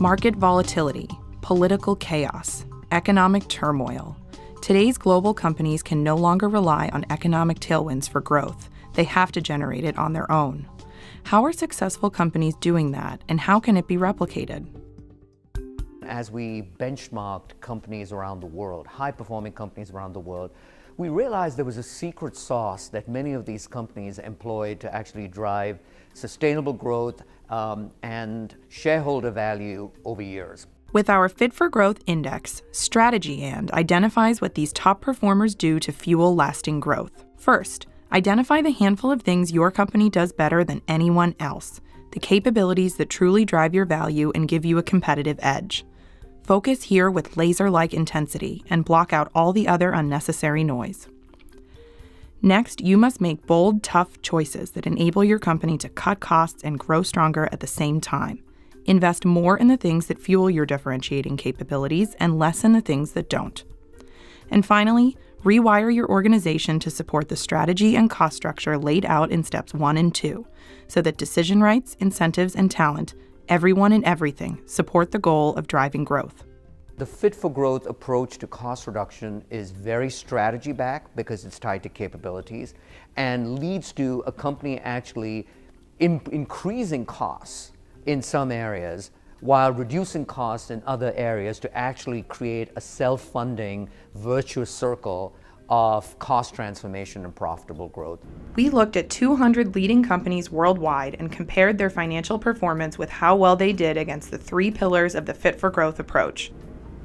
Market volatility, political chaos, economic turmoil. Today's global companies can no longer rely on economic tailwinds for growth. They have to generate it on their own. How are successful companies doing that, and how can it be replicated? As we benchmarked companies around the world, high-performing companies around the world, we realized there was a secret sauce that many of these companies employed to actually drive sustainable growth and shareholder value over years. With our Fit for Growth Index, Strategy identifies what these top performers do to fuel lasting growth. First, identify the handful of things your company does better than anyone else, the capabilities that truly drive your value and give you a competitive edge. Focus here with laser-like intensity and block out all the other unnecessary noise. Next, you must make bold, tough choices that enable your company to cut costs and grow stronger at the same time. Invest more in the things that fuel your differentiating capabilities and less in the things that don't. And finally, rewire your organization to support the strategy and cost structure laid out in steps 1 and 2, so that decision rights, incentives, and talent, everyone and everything, support the goal of driving growth. The Fit for Growth approach to cost reduction is very strategy-backed because it's tied to capabilities and leads to a company actually increasing costs in some areas while reducing costs in other areas to actually create a self-funding virtuous circle of cost transformation and profitable growth. We looked at 200 leading companies worldwide and compared their financial performance with how well they did against the 3 pillars of the Fit for Growth approach.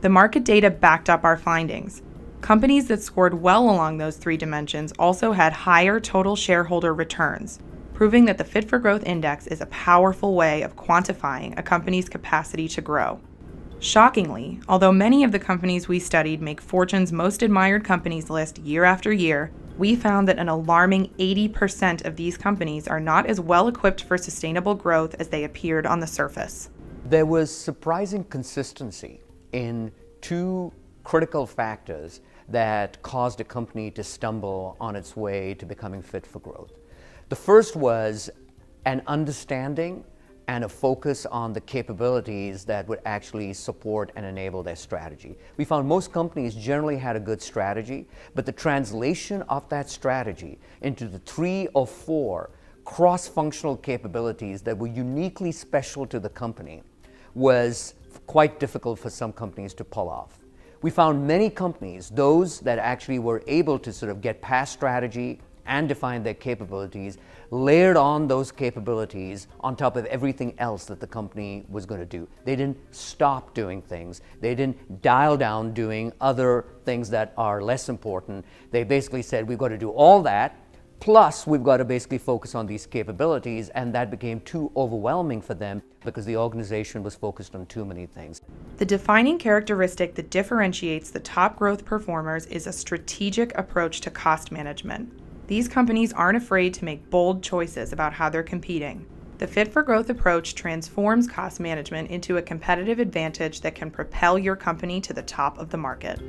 The market data backed up our findings. Companies that scored well along those 3 dimensions also had higher total shareholder returns, proving that the Fit for Growth Index is a powerful way of quantifying a company's capacity to grow. Shockingly, although many of the companies we studied make Fortune's Most Admired Companies list year after year, we found that an alarming 80% of these companies are not as well equipped for sustainable growth as they appeared on the surface. There was surprising consistency in 2 critical factors that caused a company to stumble on its way to becoming fit for growth. The first was an understanding and a focus on the capabilities that would actually support and enable their strategy. We found most companies generally had a good strategy, but the translation of that strategy into the 3 or 4 cross-functional capabilities that were uniquely special to the company was quite difficult for some companies to pull off. We found many companies, those that actually were able to sort of get past strategy and define their capabilities, layered on those capabilities on top of everything else that the company was going to do. They didn't stop doing things. They didn't dial down doing other things that are less important. They basically said, we've got to do all that, plus we've got to basically focus on these capabilities, and that became too overwhelming for them because the organization was focused on too many things. The defining characteristic that differentiates the top growth performers is a strategic approach to cost management. These companies aren't afraid to make bold choices about how they're competing. The Fit for Growth approach transforms cost management into a competitive advantage that can propel your company to the top of the market.